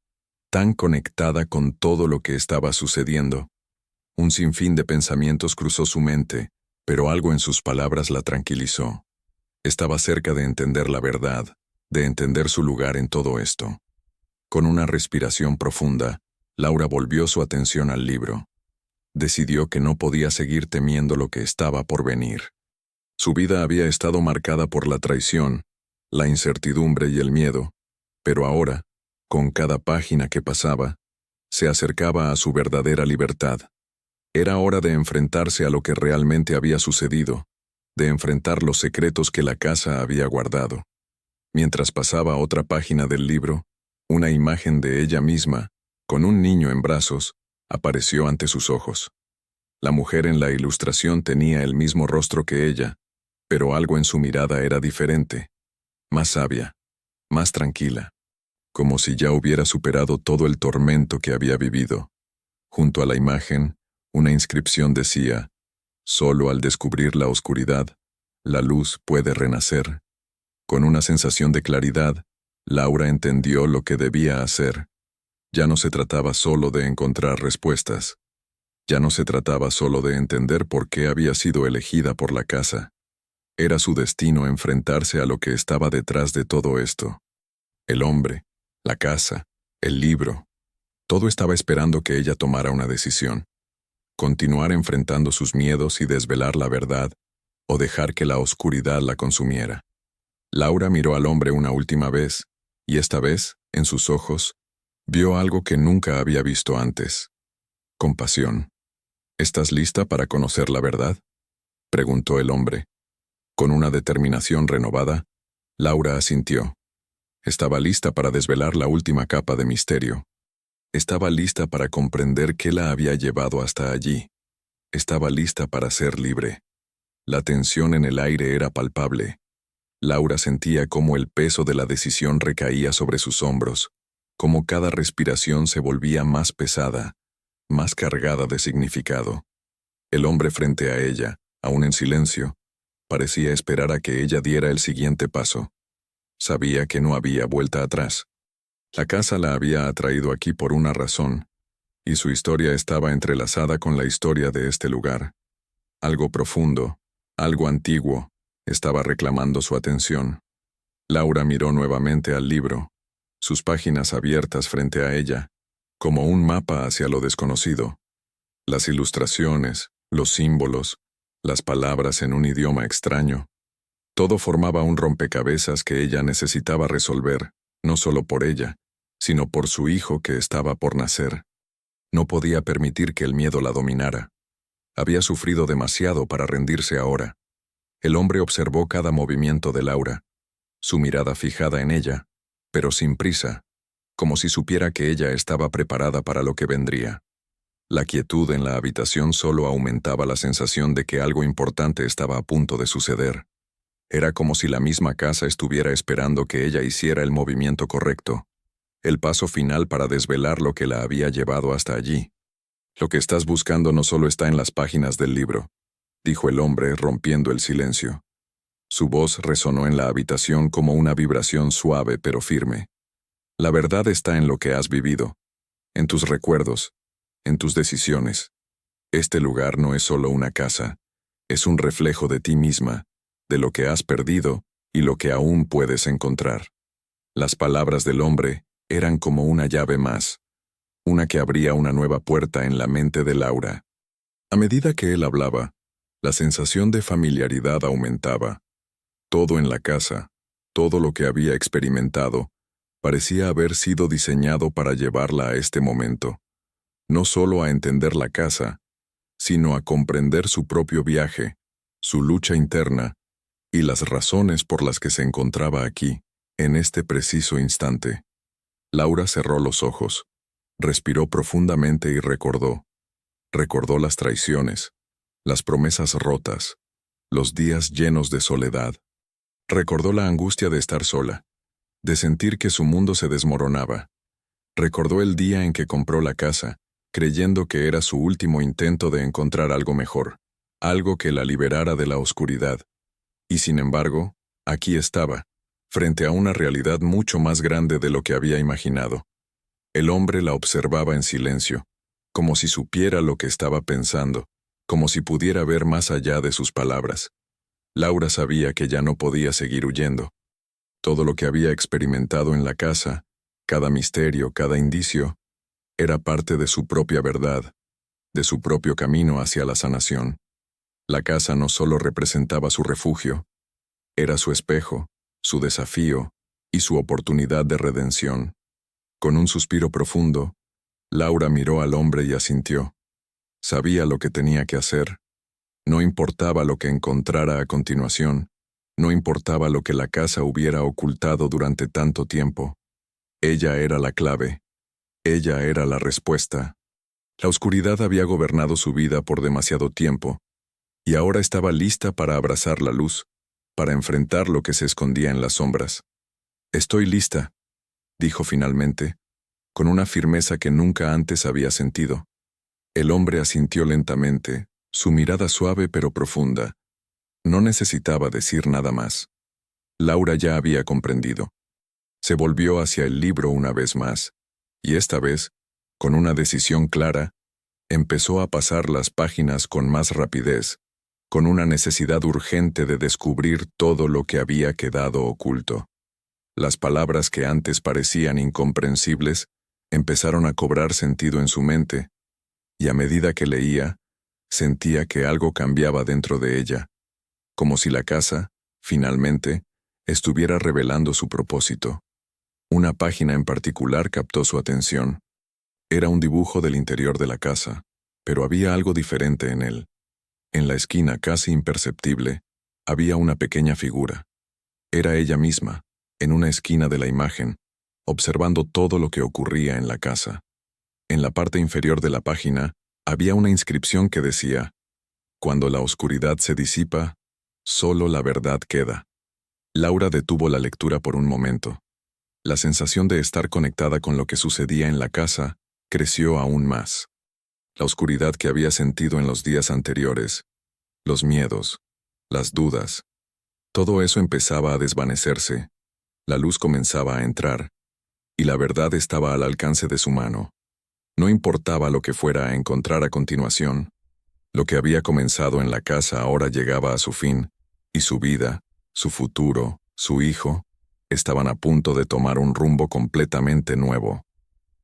tan conectada con todo lo que estaba sucediendo? Un sinfín de pensamientos cruzó su mente, pero algo en sus palabras la tranquilizó. Estaba cerca de entender la verdad, de entender su lugar en todo esto. Con una respiración profunda, Laura volvió su atención al libro. Decidió que no podía seguir temiendo lo que estaba por venir. Su vida había estado marcada por la traición, la incertidumbre y el miedo, pero ahora, con cada página que pasaba, se acercaba a su verdadera libertad. Era hora de enfrentarse a lo que realmente había sucedido, de enfrentar los secretos que la casa había guardado. Mientras pasaba otra página del libro, una imagen de ella misma, con un niño en brazos, apareció ante sus ojos. La mujer en la ilustración tenía el mismo rostro que ella, pero algo en su mirada era diferente, más sabia, más tranquila, como si ya hubiera superado todo el tormento que había vivido. Junto a la imagen, una inscripción decía: «Solo al descubrir la oscuridad, la luz puede renacer». Con una sensación de claridad, Laura entendió lo que debía hacer. Ya no se trataba solo de encontrar respuestas. Ya no se trataba solo de entender por qué había sido elegida por la casa. Era su destino enfrentarse a lo que estaba detrás de todo esto. El hombre, la casa, el libro. Todo estaba esperando que ella tomara una decisión. Continuar enfrentando sus miedos y desvelar la verdad, o dejar que la oscuridad la consumiera. Laura miró al hombre una última vez, y esta vez, en sus ojos, vio algo que nunca había visto antes. Compasión. «¿Estás lista para conocer la verdad?», preguntó el hombre. Con una determinación renovada, Laura asintió. Estaba lista para desvelar la última capa de misterio. Estaba lista para comprender qué la había llevado hasta allí. Estaba lista para ser libre. La tensión en el aire era palpable. Laura sentía cómo el peso de la decisión recaía sobre sus hombros, cómo cada respiración se volvía más pesada, más cargada de significado. El hombre frente a ella, aún en silencio, parecía esperar a que ella diera el siguiente paso. Sabía que no había vuelta atrás. La casa la había atraído aquí por una razón, y su historia estaba entrelazada con la historia de este lugar. Algo profundo, algo antiguo, estaba reclamando su atención. Laura miró nuevamente al libro, sus páginas abiertas frente a ella, como un mapa hacia lo desconocido. Las ilustraciones, los símbolos, las palabras en un idioma extraño. Todo formaba un rompecabezas que ella necesitaba resolver, no solo por ella, sino por su hijo que estaba por nacer. No podía permitir que el miedo la dominara. Había sufrido demasiado para rendirse ahora. El hombre observó cada movimiento de Laura. su mirada fijada en ella, pero sin prisa, como si supiera que ella estaba preparada para lo que vendría. La quietud en la habitación solo aumentaba la sensación de que algo importante estaba a punto de suceder. Era como si la misma casa estuviera esperando que ella hiciera el movimiento correcto, el paso final para desvelar lo que la había llevado hasta allí. Lo que estás buscando no solo está en las páginas del libro, dijo el hombre, rompiendo el silencio. Su voz resonó en la habitación como una vibración suave pero firme. La verdad está en lo que has vivido, en tus recuerdos, en tus decisiones. Este lugar no es solo una casa, es un reflejo de ti misma, de lo que has perdido y lo que aún puedes encontrar. Las palabras del hombre eran como una llave más, una que abría una nueva puerta en la mente de Laura. A medida que él hablaba, la sensación de familiaridad aumentaba. Todo en la casa, todo lo que había experimentado, parecía haber sido diseñado para llevarla a este momento, no solo a entender la casa, sino a comprender su propio viaje, su lucha interna y las razones por las que se encontraba aquí, en este preciso instante. Laura cerró los ojos, respiró profundamente y recordó. Recordó las traiciones, las promesas rotas, los días llenos de soledad. Recordó la angustia de estar sola, de sentir que su mundo se desmoronaba. Recordó el día en que compró la casa, creyendo que era su último intento de encontrar algo mejor, algo que la liberara de la oscuridad. Y sin embargo, aquí estaba, frente a una realidad mucho más grande de lo que había imaginado. El hombre la observaba en silencio, como si supiera lo que estaba pensando, como si pudiera ver más allá de sus palabras. Laura sabía que ya no podía seguir huyendo. Todo lo que había experimentado en la casa, cada misterio, cada indicio, era parte de su propia verdad, de su propio camino hacia la sanación. La casa no solo representaba su refugio, era su espejo, su desafío y su oportunidad de redención. Con un suspiro profundo, Laura miró al hombre y asintió. Sabía lo que tenía que hacer. No importaba lo que encontrara a continuación, no importaba lo que la casa hubiera ocultado durante tanto tiempo. Ella era la clave. Ella era la respuesta. La oscuridad había gobernado su vida por demasiado tiempo, y ahora estaba lista para abrazar la luz, para enfrentar lo que se escondía en las sombras. «Estoy lista», dijo finalmente, con una firmeza que nunca antes había sentido. El hombre asintió lentamente, su mirada suave pero profunda. No necesitaba decir nada más. Laura ya había comprendido. Se volvió hacia el libro una vez más, y esta vez, con una decisión clara, empezó a pasar las páginas con más rapidez, con una necesidad urgente de descubrir todo lo que había quedado oculto. Las palabras que antes parecían incomprensibles empezaron a cobrar sentido en su mente, y a medida que leía, sentía que algo cambiaba dentro de ella, como si la casa, finalmente, estuviera revelando su propósito. Una página en particular captó su atención. Era un dibujo del interior de la casa, pero había algo diferente en él. En la esquina, casi imperceptible, había una pequeña figura. Era ella misma, en una esquina de la imagen, observando todo lo que ocurría en la casa. En la parte inferior de la página, había una inscripción que decía: «Cuando la oscuridad se disipa, solo la verdad queda». Laura detuvo la lectura por un momento. La sensación de estar conectada con lo que sucedía en la casa creció aún más. La oscuridad que había sentido en los días anteriores, los miedos, las dudas, todo eso empezaba a desvanecerse. La luz comenzaba a entrar, y la verdad estaba al alcance de su mano. No importaba lo que fuera a encontrar a continuación. Lo que había comenzado en la casa ahora llegaba a su fin, y su vida, su futuro, su hijo, estaban a punto de tomar un rumbo completamente nuevo.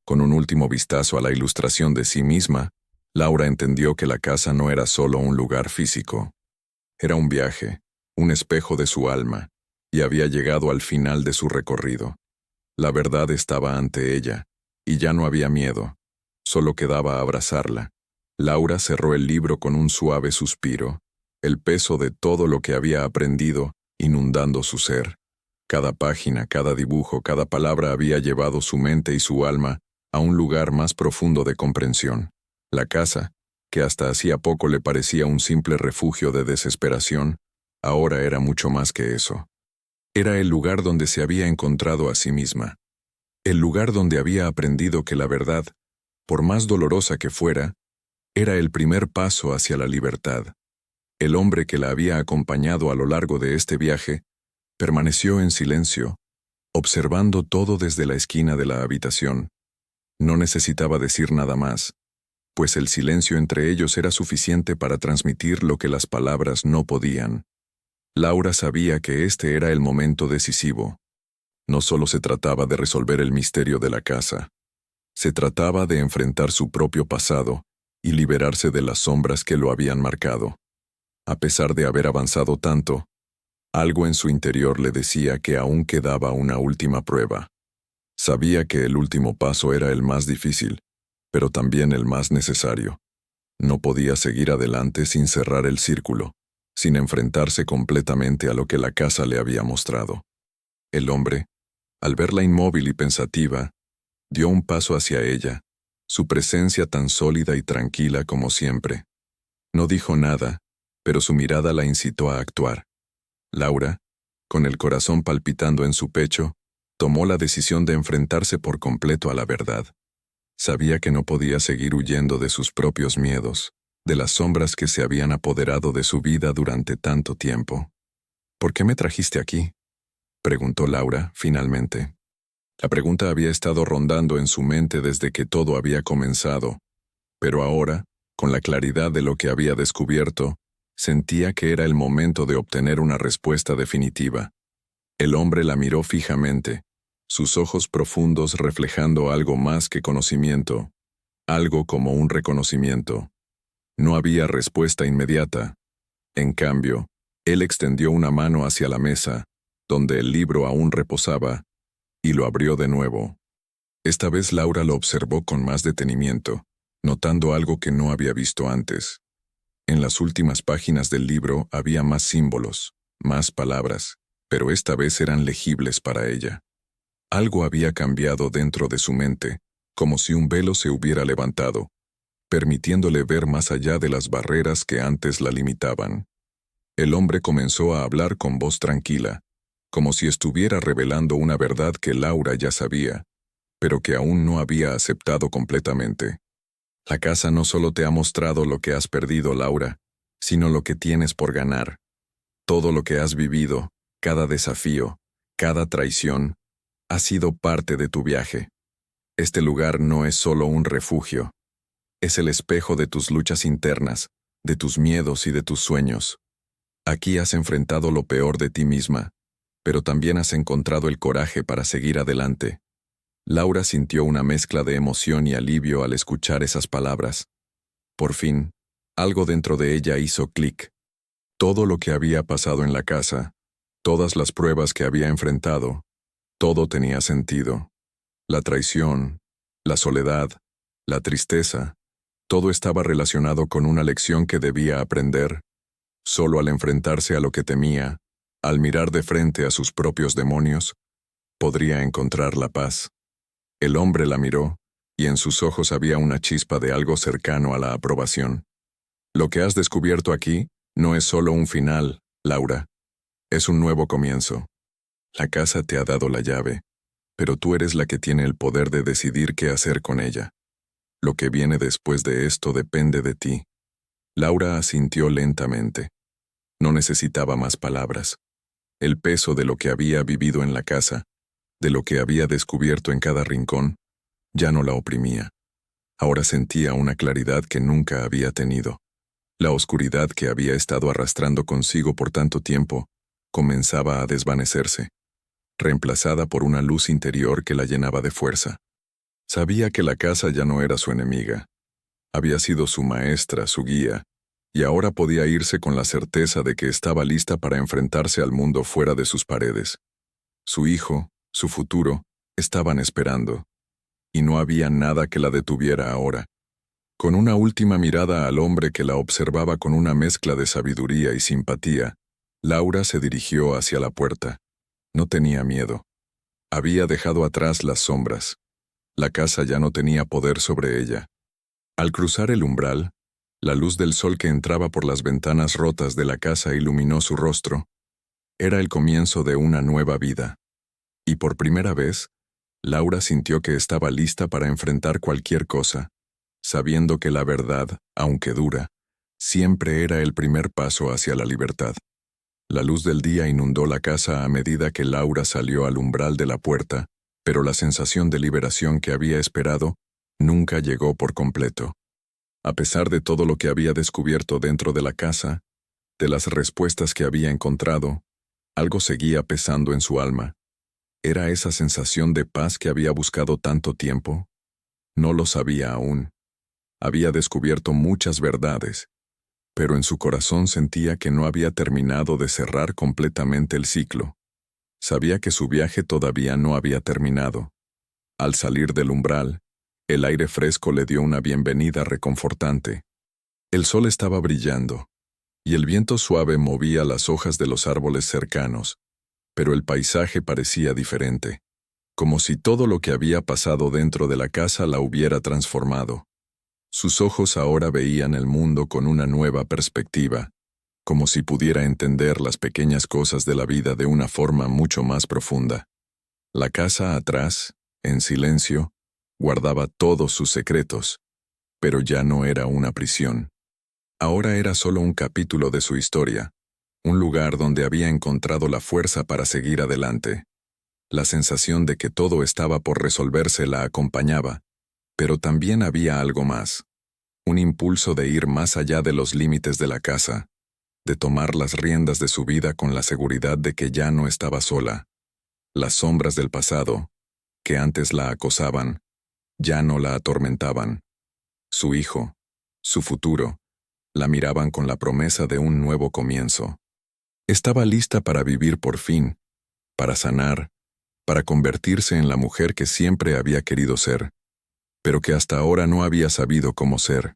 Con un último vistazo a la ilustración de sí misma, Laura entendió que la casa no era solo un lugar físico. Era un viaje, un espejo de su alma, y había llegado al final de su recorrido. La verdad estaba ante ella, y ya no había miedo. Solo quedaba abrazarla. Laura cerró el libro con un suave suspiro, el peso de todo lo que había aprendido inundando su ser. Cada página, cada dibujo, cada palabra había llevado su mente y su alma a un lugar más profundo de comprensión. La casa, que hasta hacía poco le parecía un simple refugio de desesperación, ahora era mucho más que eso. Era el lugar donde se había encontrado a sí misma. El lugar donde había aprendido que la verdad, por más dolorosa que fuera, era el primer paso hacia la libertad. El hombre que la había acompañado a lo largo de este viaje permaneció en silencio, observando todo desde la esquina de la habitación. No necesitaba decir nada más, pues el silencio entre ellos era suficiente para transmitir lo que las palabras no podían. Laura sabía que este era el momento decisivo. No solo se trataba de resolver el misterio de la casa, se trataba de enfrentar su propio pasado y liberarse de las sombras que lo habían marcado. A pesar de haber avanzado tanto, algo en su interior le decía que aún quedaba una última prueba. Sabía que el último paso era el más difícil, pero también el más necesario. No podía seguir adelante sin cerrar el círculo, sin enfrentarse completamente a lo que la casa le había mostrado. El hombre, al verla inmóvil y pensativa, dio un paso hacia ella, su presencia tan sólida y tranquila como siempre. No dijo nada, pero su mirada la incitó a actuar. Laura, con el corazón palpitando en su pecho, tomó la decisión de enfrentarse por completo a la verdad. Sabía que no podía seguir huyendo de sus propios miedos, de las sombras que se habían apoderado de su vida durante tanto tiempo. ¿Por qué me trajiste aquí?, preguntó Laura, finalmente. La pregunta había estado rondando en su mente desde que todo había comenzado, pero ahora, con la claridad de lo que había descubierto, sentía que era el momento de obtener una respuesta definitiva. El hombre la miró fijamente, sus ojos profundos reflejando algo más que conocimiento, algo como un reconocimiento. No había respuesta inmediata. En cambio, él extendió una mano hacia la mesa, donde el libro aún reposaba, y lo abrió de nuevo. Esta vez Laura lo observó con más detenimiento, notando algo que no había visto antes. En las últimas páginas del libro había más símbolos, más palabras, pero esta vez eran legibles para ella. Algo había cambiado dentro de su mente, como si un velo se hubiera levantado, permitiéndole ver más allá de las barreras que antes la limitaban. El hombre comenzó a hablar con voz tranquila, como si estuviera revelando una verdad que Laura ya sabía, pero que aún no había aceptado completamente. La casa no solo te ha mostrado lo que has perdido, Laura, sino lo que tienes por ganar. Todo lo que has vivido, cada desafío, cada traición, ha sido parte de tu viaje. Este lugar no es solo un refugio. Es el espejo de tus luchas internas, de tus miedos y de tus sueños. Aquí has enfrentado lo peor de ti misma, pero también has encontrado el coraje para seguir adelante. Laura sintió una mezcla de emoción y alivio al escuchar esas palabras. Por fin, algo dentro de ella hizo clic. Todo lo que había pasado en la casa, todas las pruebas que había enfrentado, todo tenía sentido. La traición, la soledad, la tristeza, todo estaba relacionado con una lección que debía aprender. Solo al enfrentarse a lo que temía, al mirar de frente a sus propios demonios, podría encontrar la paz. El hombre la miró, y en sus ojos había una chispa de algo cercano a la aprobación. Lo que has descubierto aquí no es solo un final, Laura. Es un nuevo comienzo. La casa te ha dado la llave, pero tú eres la que tiene el poder de decidir qué hacer con ella. Lo que viene después de esto depende de ti. Laura asintió lentamente. No necesitaba más palabras. El peso de lo que había vivido en la casa, de lo que había descubierto en cada rincón, ya no la oprimía. Ahora sentía una claridad que nunca había tenido. La oscuridad que había estado arrastrando consigo por tanto tiempo comenzaba a desvanecerse, reemplazada por una luz interior que la llenaba de fuerza. Sabía que la casa ya no era su enemiga. Había sido su maestra, su guía, y ahora podía irse con la certeza de que estaba lista para enfrentarse al mundo fuera de sus paredes. Su hijo, su futuro, estaban esperando, y no había nada que la detuviera ahora. Con una última mirada al hombre que la observaba con una mezcla de sabiduría y simpatía, Laura se dirigió hacia la puerta. No tenía miedo. Había dejado atrás las sombras. La casa ya no tenía poder sobre ella. Al cruzar el umbral, la luz del sol que entraba por las ventanas rotas de la casa iluminó su rostro. Era el comienzo de una nueva vida. Y por primera vez, Laura sintió que estaba lista para enfrentar cualquier cosa, sabiendo que la verdad, aunque dura, siempre era el primer paso hacia la libertad. La luz del día inundó la casa a medida que Laura salió al umbral de la puerta, pero la sensación de liberación que había esperado nunca llegó por completo. A pesar de todo lo que había descubierto dentro de la casa, de las respuestas que había encontrado, algo seguía pesando en su alma. ¿Era esa sensación de paz que había buscado tanto tiempo? No lo sabía aún. Había descubierto muchas verdades, pero en su corazón sentía que no había terminado de cerrar completamente el ciclo. Sabía que su viaje todavía no había terminado. Al salir del umbral, el aire fresco le dio una bienvenida reconfortante. El sol estaba brillando, y el viento suave movía las hojas de los árboles cercanos, pero el paisaje parecía diferente, como si todo lo que había pasado dentro de la casa la hubiera transformado. Sus ojos ahora veían el mundo con una nueva perspectiva, como si pudiera entender las pequeñas cosas de la vida de una forma mucho más profunda. La casa atrás, en silencio, guardaba todos sus secretos, pero ya no era una prisión. Ahora era solo un capítulo de su historia, un lugar donde había encontrado la fuerza para seguir adelante. La sensación de que todo estaba por resolverse la acompañaba, pero también había algo más. Un impulso de ir más allá de los límites de la casa, de tomar las riendas de su vida con la seguridad de que ya no estaba sola. Las sombras del pasado, que antes la acosaban, ya no la atormentaban. Su hijo, su futuro, la miraban con la promesa de un nuevo comienzo. Estaba lista para vivir por fin, para sanar, para convertirse en la mujer que siempre había querido ser, pero que hasta ahora no había sabido cómo ser.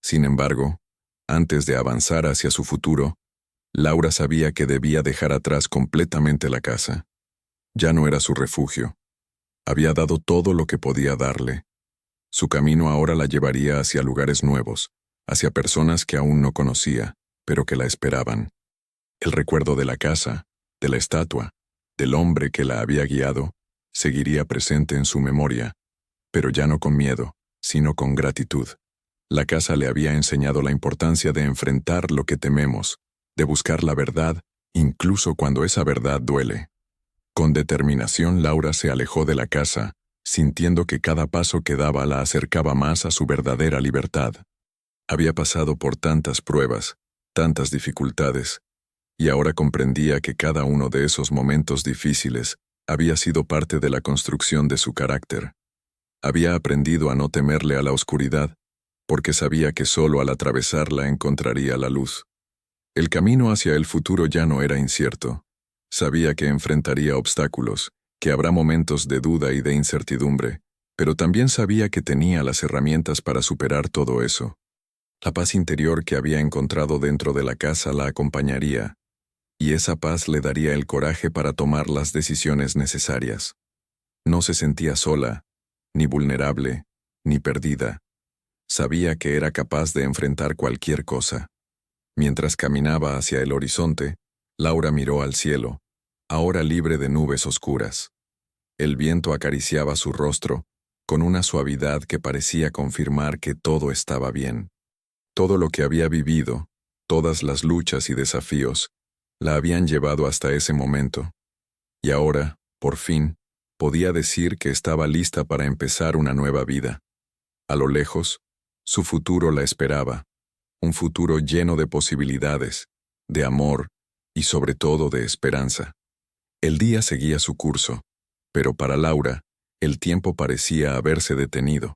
Sin embargo, antes de avanzar hacia su futuro, Laura sabía que debía dejar atrás completamente la casa. Ya no era su refugio. Había dado todo lo que podía darle. Su camino ahora la llevaría hacia lugares nuevos, hacia personas que aún no conocía, pero que la esperaban. El recuerdo de la casa, de la estatua, del hombre que la había guiado, seguiría presente en su memoria, pero ya no con miedo, sino con gratitud. La casa le había enseñado la importancia de enfrentar lo que tememos, de buscar la verdad, incluso cuando esa verdad duele. Con determinación Laura se alejó de la casa, sintiendo que cada paso que daba la acercaba más a su verdadera libertad. Había pasado por tantas pruebas, tantas dificultades, y ahora comprendía que cada uno de esos momentos difíciles había sido parte de la construcción de su carácter. Había aprendido a no temerle a la oscuridad, porque sabía que solo al atravesarla encontraría la luz. El camino hacia el futuro ya no era incierto. Sabía que enfrentaría obstáculos, que habrá momentos de duda y de incertidumbre, pero también sabía que tenía las herramientas para superar todo eso. La paz interior que había encontrado dentro de la casa la acompañaría, y esa paz le daría el coraje para tomar las decisiones necesarias. No se sentía sola, ni vulnerable, ni perdida. Sabía que era capaz de enfrentar cualquier cosa. Mientras caminaba hacia el horizonte, Laura miró al cielo, ahora libre de nubes oscuras. El viento acariciaba su rostro, con una suavidad que parecía confirmar que todo estaba bien. Todo lo que había vivido, todas las luchas y desafíos, la habían llevado hasta ese momento. Y ahora, por fin, podía decir que estaba lista para empezar una nueva vida. A lo lejos, su futuro la esperaba, un futuro lleno de posibilidades, de amor y sobre todo de esperanza. El día seguía su curso, pero para Laura, el tiempo parecía haberse detenido.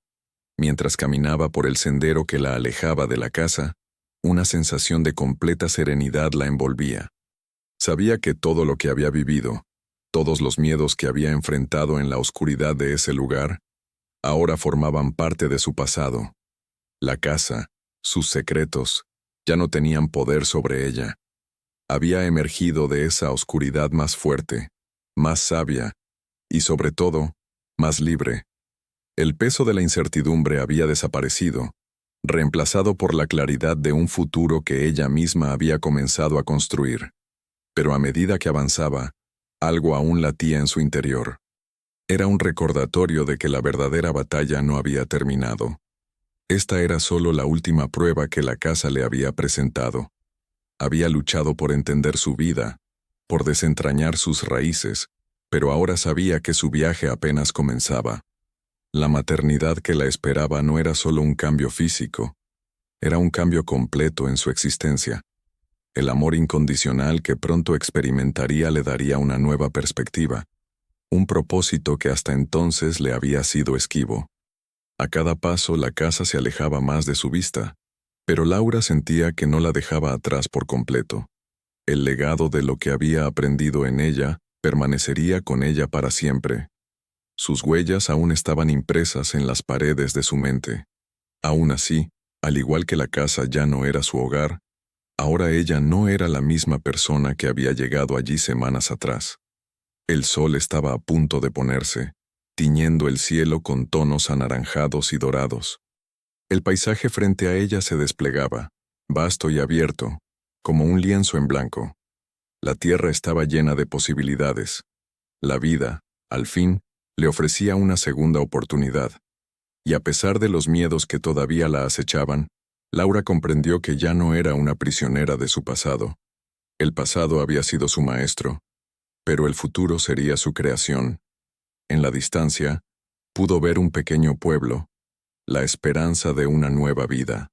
Mientras caminaba por el sendero que la alejaba de la casa, una sensación de completa serenidad la envolvía. Sabía que todo lo que había vivido, todos los miedos que había enfrentado en la oscuridad de ese lugar, ahora formaban parte de su pasado. La casa, sus secretos, ya no tenían poder sobre ella. Había emergido de esa oscuridad más fuerte, más sabia y, sobre todo, más libre. El peso de la incertidumbre había desaparecido, reemplazado por la claridad de un futuro que ella misma había comenzado a construir. Pero a medida que avanzaba, algo aún latía en su interior. Era un recordatorio de que la verdadera batalla no había terminado. Esta era solo la última prueba que la casa le había presentado. Había luchado por entender su vida, por desentrañar sus raíces, pero ahora sabía que su viaje apenas comenzaba. La maternidad que la esperaba no era solo un cambio físico, era un cambio completo en su existencia. El amor incondicional que pronto experimentaría le daría una nueva perspectiva, un propósito que hasta entonces le había sido esquivo. A cada paso la casa se alejaba más de su vista, pero Laura sentía que no la dejaba atrás por completo. El legado de lo que había aprendido en ella permanecería con ella para siempre. Sus huellas aún estaban impresas en las paredes de su mente. Aún así, al igual que la casa ya no era su hogar, ahora ella no era la misma persona que había llegado allí semanas atrás. El sol estaba a punto de ponerse, tiñendo el cielo con tonos anaranjados y dorados. El paisaje frente a ella se desplegaba, vasto y abierto, como un lienzo en blanco. La tierra estaba llena de posibilidades. La vida, al fin, le ofrecía una segunda oportunidad. Y a pesar de los miedos que todavía la acechaban, Laura comprendió que ya no era una prisionera de su pasado. El pasado había sido su maestro, pero el futuro sería su creación. En la distancia, pudo ver un pequeño pueblo, la esperanza de una nueva vida.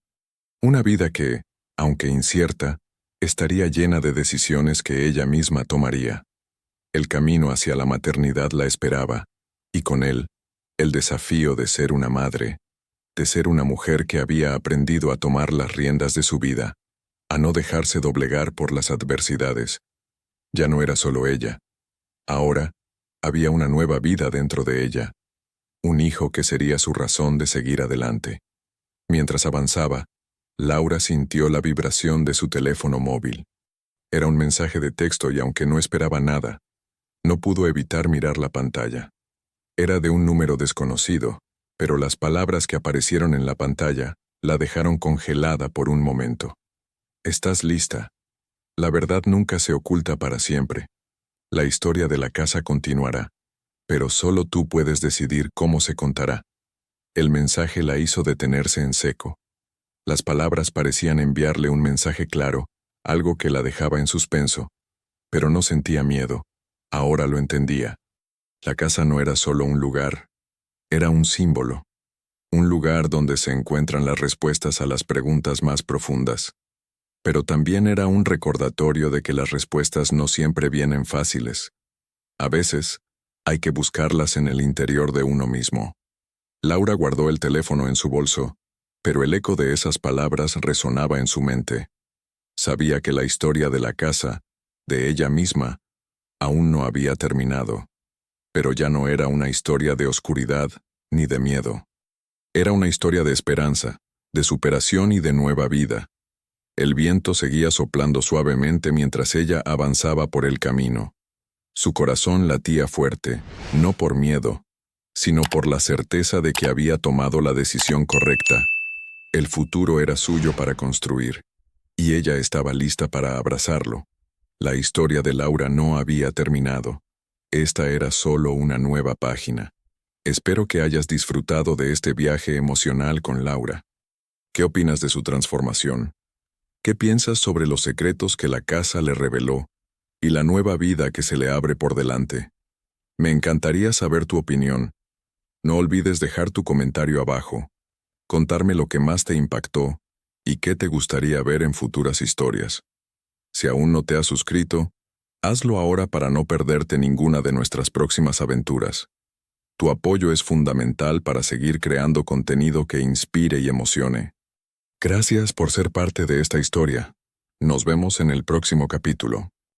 Una vida que, aunque incierta, estaría llena de decisiones que ella misma tomaría. El camino hacia la maternidad la esperaba, y con él, el desafío de ser una madre, de ser una mujer que había aprendido a tomar las riendas de su vida, a no dejarse doblegar por las adversidades. Ya no era solo ella. Ahora, había una nueva vida dentro de ella, un hijo que sería su razón de seguir adelante. Mientras avanzaba, Laura sintió la vibración de su teléfono móvil. Era un mensaje de texto y aunque no esperaba nada, no pudo evitar mirar la pantalla. Era de un número desconocido, pero las palabras que aparecieron en la pantalla la dejaron congelada por un momento. «Estás lista. La verdad nunca se oculta para siempre. La historia de la casa continuará, pero solo tú puedes decidir cómo se contará». El mensaje la hizo detenerse en seco. Las palabras parecían enviarle un mensaje claro, algo que la dejaba en suspenso, pero no sentía miedo. Ahora lo entendía. La casa no era solo un lugar, era un símbolo. Un lugar donde se encuentran las respuestas a las preguntas más profundas. Pero también era un recordatorio de que las respuestas no siempre vienen fáciles. A veces, hay que buscarlas en el interior de uno mismo. Laura guardó el teléfono en su bolso, pero el eco de esas palabras resonaba en su mente. Sabía que la historia de la casa, de ella misma, aún no había terminado. Pero ya no era una historia de oscuridad ni de miedo. Era una historia de esperanza, de superación y de nueva vida. El viento seguía soplando suavemente mientras ella avanzaba por el camino. Su corazón latía fuerte, no por miedo, sino por la certeza de que había tomado la decisión correcta. El futuro era suyo para construir, y ella estaba lista para abrazarlo. La historia de Laura no había terminado. Esta era solo una nueva página. Espero que hayas disfrutado de este viaje emocional con Laura. ¿Qué opinas de su transformación? ¿Qué piensas sobre los secretos que la casa le reveló y la nueva vida que se le abre por delante? Me encantaría saber tu opinión. No olvides dejar tu comentario abajo, contarme lo que más te impactó y qué te gustaría ver en futuras historias. Si aún no te has suscrito, hazlo ahora para no perderte ninguna de nuestras próximas aventuras. Tu apoyo es fundamental para seguir creando contenido que inspire y emocione. Gracias por ser parte de esta historia. Nos vemos en el próximo capítulo.